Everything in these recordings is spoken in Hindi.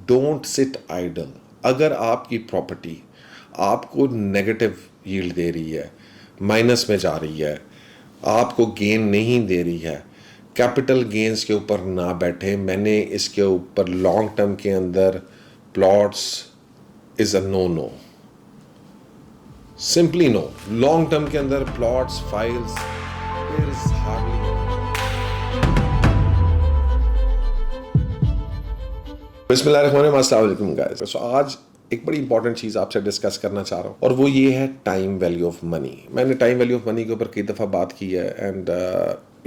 Don't sit idle. अगर आपकी प्रॉपर्टी आपको नेगेटिव यील्ड दे रही है, माइनस में जा रही है, आपको गेन नहीं दे रही है, कैपिटल गेन्स के ऊपर ना बैठे। मैंने इसके ऊपर लॉन्ग टर्म के अंदर plots is a no no, simply no. Long term के अंदर plots, files, there is hardly. बिस्मिल्लाहिर्रहमानिर्रहीम गाइस। सो आज एक बड़ी इंपॉर्टेंट चीज़ आपसे डिस्कस करना चाह रहा हूँ और वो ये है टाइम वैल्यू ऑफ मनी। मैंने टाइम वैल्यू ऑफ मनी के ऊपर कई दफ़ा बात की है and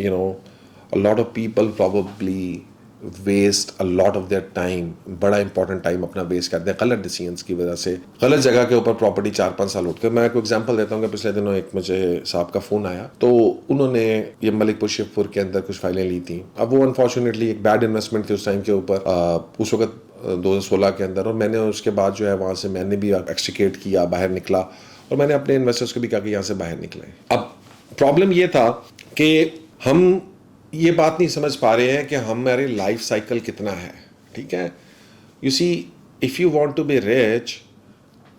you know a lot of people probably waste a lot of their time. बड़ा इंपॉर्टेंट टाइम अपना वेस्ट करते हैं गलत डिसीजंस की वजह से, गलत जगह के ऊपर प्रॉपर्टी 4-5 साल उठ कर। मैं आपको एग्जांपल देता हूँ कि पिछले दिनों एक मुझे साहब का फ़ोन आया, तो उन्होंने ये मलिकपुर शिवपुर के अंदर कुछ फाइलें ली थी। अब वो अनफॉर्चुनेटली एक बैड इन्वेस्टमेंट थी उस टाइम के ऊपर, उस वक्त 2016 के अंदर। और मैंने उसके बाद जो है वहाँ से मैंने भी एक्सट्रिकेट किया, बाहर निकला और मैंने अपने इन्वेस्टर्स को भी कहा कि यहाँ से बाहर निकलें। अब प्रॉब्लम ये था कि हम ये बात नहीं समझ पा रहे हैं कि हमारे लाइफ साइकिल कितना है। ठीक है, you see, if you want to be rich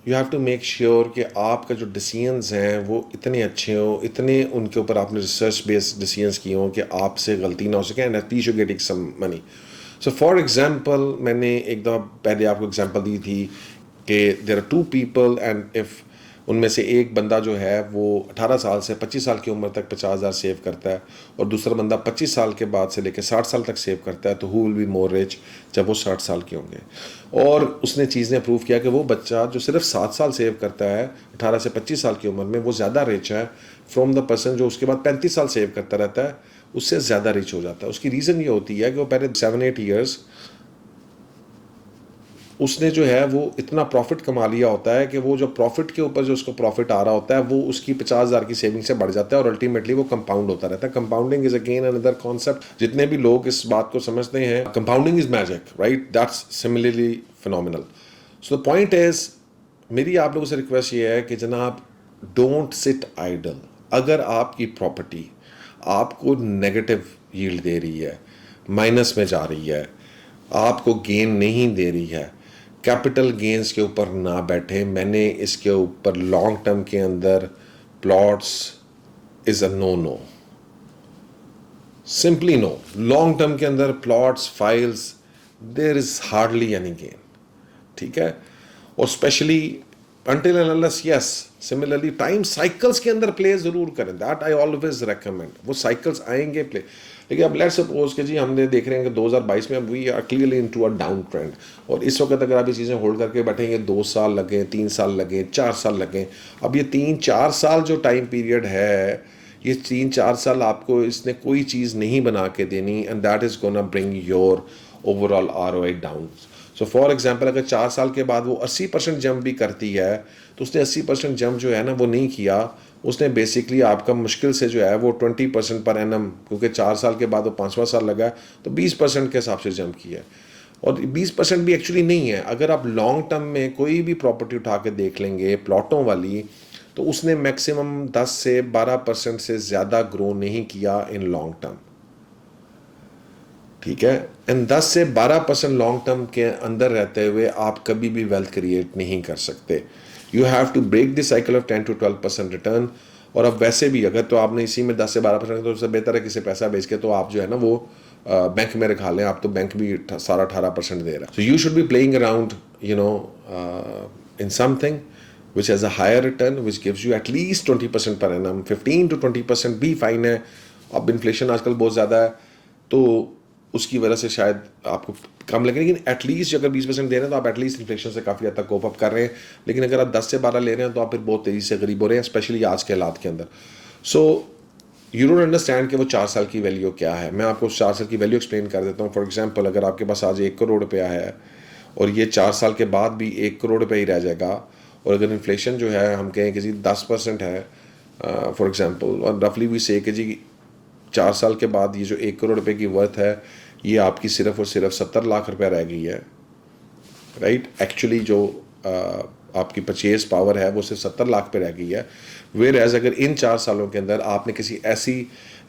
you have to make sure कि आपका जो डिसीजंस हैं वो इतने अच्छे हो, इतने उनके ऊपर आपने रिसर्च बेस्ड डिसीजंस किए हों कि आपसे गलती ना हो सके and at least you getting some money. So for example, मैंने एक दफ़ा पहले आपको एग्जाम्पल दी थी कि there are 2 people and if उनमें से एक बंदा जो है वो 18 साल से 25 साल की उम्र तक 50,000 सेव करता है और दूसरा बंदा 25 साल के बाद से लेकर 60 साल तक सेव करता है, तो who will be more rich जब वो 60 साल के होंगे। और उसने चीज़ ने प्रूव किया कि वो बच्चा जो सिर्फ 7 साल सेव करता है 18 से 25 साल की उम्र में, वो ज़्यादा रिच है फ्रॉम द पर्सन जो उसके बाद 35 साल सेव करता रहता है, उससे ज़्यादा रिच हो जाता है। उसकी रीज़न ये होती है कि वो पहले 7-8 ईयर्स उसने जो है वो इतना प्रॉफिट कमा लिया होता है कि वो जो प्रॉफिट के ऊपर जो उसको प्रॉफिट आ रहा होता है वो उसकी 50,000 की सेविंग से बढ़ जाता है और अल्टीमेटली वो कंपाउंड होता रहता है। Compounding is again another concept. जितने भी लोग इस बात को समझते हैं compounding is magic, right, that's similarly phenomenal. So the point is, मेरी आप लोगों से रिक्वेस्ट ये है कि जनाब, डोंट सिट आइडल। अगर आपकी प्रॉपर्टी आपको नेगेटिव यील्ड दे रही है, माइनस में जा रही है, आपको गेन नहीं दे रही है, कैपिटल गेन्स के ऊपर ना बैठे। मैंने इसके ऊपर लॉन्ग टर्म के अंदर plots is a no no, simply no. Long term के अंदर plots, files, there is hardly any gain. ठीक है, और specially until and unless, yes, similarly time cycles के अंदर प्ले जरूर करें, दैट आई ऑलवेज रेकमेंड। वो साइकिल्स आएंगे प्ले। लेकिन अब लेट्स सपोज कि जी हमने देख रहे हैं कि 2022 में we are clearly into a down trend और इस वक्त अगर आप ये चीज़ें होल्ड करके बैठेंगे 2 साल लगे, 3 साल लगे, 4 साल लगे। अब ये 3-4 साल जो टाइम पीरियड है, ये 3-4 साल आपको इसने कोई चीज़ नहीं बना के देनी and that is gonna bring your overall ROI down. So for example, अगर 4 साल के बाद वो 80% जंप भी करती है तो उसने 80% जंप जो है ना वो नहीं किया, उसने बेसिकली आपका मुश्किल से जो है वो 20% पर एनम, क्योंकि 4 साल के बाद वो 5वां साल लगा है तो 20% के हिसाब से जंप किया है। और 20% भी एक्चुअली नहीं है। अगर आप लॉन्ग टर्म में कोई भी प्रॉपर्टी उठा के देख लेंगे प्लॉटों वाली, तो उसने मैक्सिमम 10 से 12% से ज़्यादा ग्रो नहीं किया इन लॉन्ग टर्म। ठीक है, एंड 10 से 12% लॉन्ग टर्म के अंदर रहते हुए आप कभी भी वेल्थ क्रिएट नहीं कर सकते। You have to break the cycle of 10 to 12% return. और अब वैसे भी अगर तो आपने इसी में 10 से 12%, तो उससे बेहतर है किसी पैसा बेच के तो आप जो है ना वो बैंक में रखा लें। आप तो बैंक भी सारा 18% दे रहा है। So you should be playing around you know in something which has a higher return, which gives you at least 20% per annum। 15 to 20% भी फाइन है। अब इन्फ्लेशन आजकल बहुत ज़्यादा है तो उसकी वजह से शायद आपको कम लगे, लेकिन एटलीस्ट अगर 20% दे रहे हैं तो आप एटलीस्ट इन्फ्लेशन से काफ़ी हद तक कोप अप कर रहे हैं। लेकिन अगर आप 10 से 12 ले रहे हैं तो आप फिर बहुत तेज़ी से गरीब हो रहे हैं, स्पेशली आज के हालात के अंदर। सो यू डोंट अंडरस्टैंड कि वो 4 साल की वैल्यू क्या है। मैं आपको 4 साल की वैल्यू एक्सप्लेन कर देता हूँ। फॉर एग्जाम्पल, अगर आपके पास आज 1 करोड़ रुपया है और ये 4 साल के बाद भी 1 करोड़ रुपया ही रह जाएगा, और अगर इन्फ्लेशन जो है हम कहें कि जी 10% है फॉर एग्जाम्पल, और रफली वी से कि जी 4 साल के बाद ये जो 1 करोड़ रुपए की वर्थ है ये आपकी सिर्फ और सिर्फ 70 लाख रुपया रह गई है, राइट। एक्चुअली जो आपकी परचेज पावर है वो सिर्फ 70 लाख पे रह गई है। वेयर एज अगर इन 4 सालों के अंदर आपने किसी ऐसी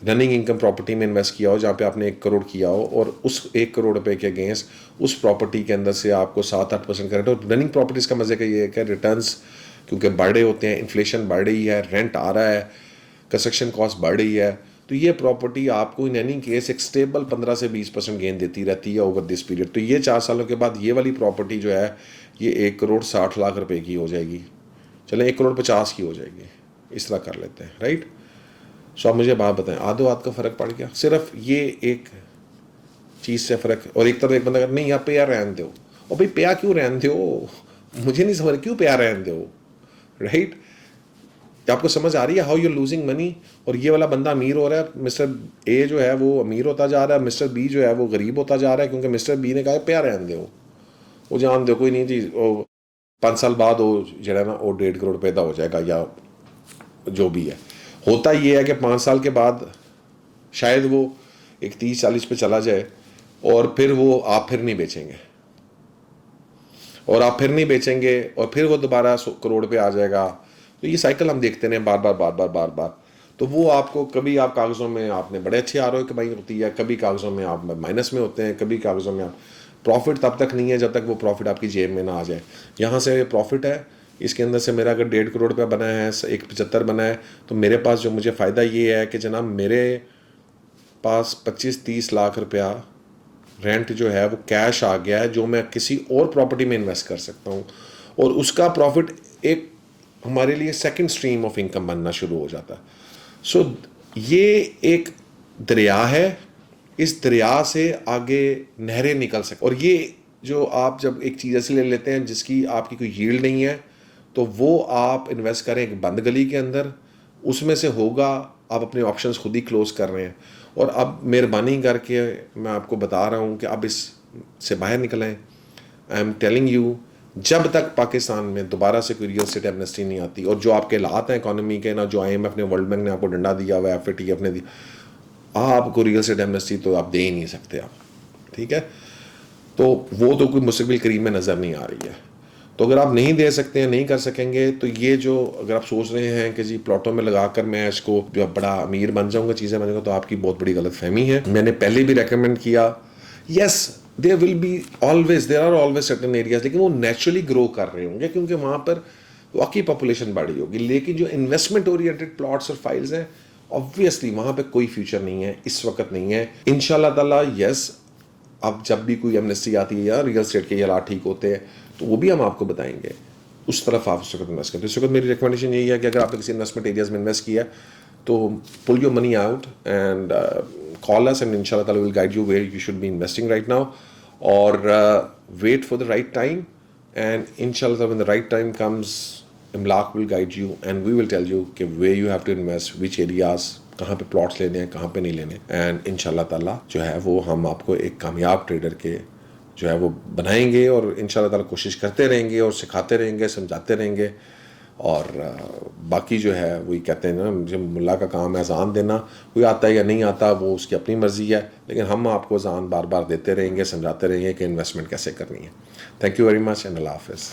रनिंग इनकम प्रॉपर्टी में इन्वेस्ट किया हो जहाँ पे आपने 1 करोड़ किया हो और उस 1 करोड़ रुपए के अगेंस्ट उस प्रॉपर्टी के अंदर से आपको 7-8% करेंट, और रनिंग प्रॉपर्टीज़ का मजे का ये है कि रिटर्न्स क्योंकि बढ़ रहे होते हैं, इन्फ्लेशन बढ़ रही है, रेंट आ रहा है, कंस्ट्रक्शन कॉस्ट बढ़ रही है, तो ये प्रॉपर्टी आपको इन एनी केस एक स्टेबल 15 से 20% गेन देती रहती है ओवर दिस पीरियड। तो ये 4 सालों के बाद ये वाली प्रॉपर्टी जो है ये 1 करोड़ 60 लाख रुपए की हो जाएगी, चलें 1 करोड़ 50 की हो जाएगी, इस तरह कर लेते हैं, राइट। सो आप मुझे बात बताएं, आधो आध का फ़र्क पड़ गया सिर्फ ये एक चीज़ से फ़र्क। और एक तरफ एक बंदा नहीं आप पे यार रहन दो, और भाई पे क्यों रहन दो, मुझे नहीं समझ क्यों पे रहन दो, राइट। आपको समझ आ रही है हाउ यू लूजिंग मनी। और ये वाला बंदा अमीर हो रहा है, मिस्टर ए जो है वो अमीर होता जा रहा है, मिस्टर बी जो है वो गरीब होता जा रहा है, क्योंकि मिस्टर बी ने कहा प्यार रहन दो, वो जान दो कोई नहीं जी, 5 साल बाद वो जो है ना वो 1.5 करोड़ पैदा हो जाएगा या जो भी है। होता ये है कि 5 साल के बाद शायद वो एक 30-40 पे चला जाए और फिर वो आप फिर नहीं बेचेंगे, और आप फिर नहीं बेचेंगे और फिर वो दोबारा 100 करोड़ पे आ जाएगा। तो ये साइकिल हम देखते हैं बार बार। तो वो आपको कभी आप कागज़ों में आपने बड़े अच्छे ROI कमाई होती है, कभी कागज़ों में आप माइनस में होते हैं, कभी कागज़ों में आप प्रॉफिट तब तक नहीं है जब तक वो प्रॉफिट आपकी जेब में ना आ जाए। यहाँ से प्रॉफिट है, इसके अंदर से मेरा अगर 1.5 करोड़ रुपया बना है, 1.75 बना है, तो मेरे पास जो मुझे फ़ायदा ये है कि जनाब मेरे पास 25-30 लाख रुपया रेंट जो है वो कैश आ गया है, जो मैं किसी और प्रॉपर्टी में इन्वेस्ट कर सकता हूँ, और उसका प्रॉफिट एक हमारे लिए सेकंड स्ट्रीम ऑफ इनकम बनना शुरू हो जाता है। सो ये एक दरिया है, इस दरिया से आगे नहरें निकल सकती, और ये जो आप जब एक चीज़ ऐसी ले लेते हैं जिसकी आपकी कोई यील्ड नहीं है, तो वो आप इन्वेस्ट करें एक बंद गली के अंदर, उसमें से होगा आप अपने ऑप्शंस खुद ही क्लोज कर रहे हैं। और अब मेहरबानी करके मैं आपको बता रहा हूँ कि अब इस से बाहर निकलें। आई एम टेलिंग यू, जब तक पाकिस्तान में दोबारा से कोई रियल एस्टेट एमनेस्टी नहीं आती, और जो आपके हालात हैं इकोनॉमी के ना, जो IMF ने वर्ल्ड बैंक ने आपको डंडा दिया हुआ है, FATF ने दिया, आपको रियल एस्टेट एमनेस्टी तो आप दे ही नहीं सकते आप, ठीक है। तो वो तो कोई मुस्तक़बिल करीब में नज़र नहीं आ रही है। तो अगर आप नहीं दे सकते हैं, नहीं कर सकेंगे, तो ये जो अगर आप सोच रहे हैं कि जी प्लॉटों में लगा कर मैं इसको जो बड़ा अमीर बन जाऊँगा, चीज़ें बन जाऊँगा, तो आपकी बहुत बड़ी गलत फहमी है। मैंने पहले भी रेकमेंड किया, yes there will be always, there are always certain areas, लेकिन वो नेचुरली ग्रो कर रहे होंगे क्योंकि वहाँ पर वाकई पॉपुलेशन बढ़ी होगी। लेकिन जो इन्वेस्टमेंट ओरिएंटेड प्लॉट्स और फाइल्स हैं, ऑब्वियसली वहाँ पे कोई फ्यूचर नहीं है, इस वक्त नहीं है। इंशाल्लाह ताला यस, अब जब भी कोई एमनेस्टी आती है या रियल एस्टेट के हालात ठीक होते हैं तो वो भी हम आपको बताएंगे, उस तरफ आप उस वक्त इन्वेस्ट करें। इस वक्त मेरी रिकमेंडेशन यही है कि अगर आपने किसी इन्वेस्टमेंट एरियाज में इन्वेस्ट किया तो pull your money out and call us, and inshallah ta'ala will guide you where you should be investing right now, or wait for the right time, and inshallah when the right time comes, Imlaq will guide you and we will tell you कि where you have to invest, which areas, कहाँ पे प्लॉट्स लेने हैं, कहाँ पे नहीं लेने, एंड इंशाल्लाह ताला जो है वो हम आपको एक कामयाब ट्रेडर के जो है वो बनाएंगे, और इंशाल्लाह ताला कोशिश करते रहेंगे और सिखाते रहेंगे, समझाते रहेंगे। और बाकी जो है वही कहते हैं ना, मुझे मुल्ला का काम है अजान देना, कोई आता है या नहीं आता वो उसकी अपनी मर्ज़ी है, लेकिन हम आपको अजान बार बार देते रहेंगे, समझाते रहेंगे कि इन्वेस्टमेंट कैसे करनी है। Thank you very much and अल्लाह हाफ़िज़।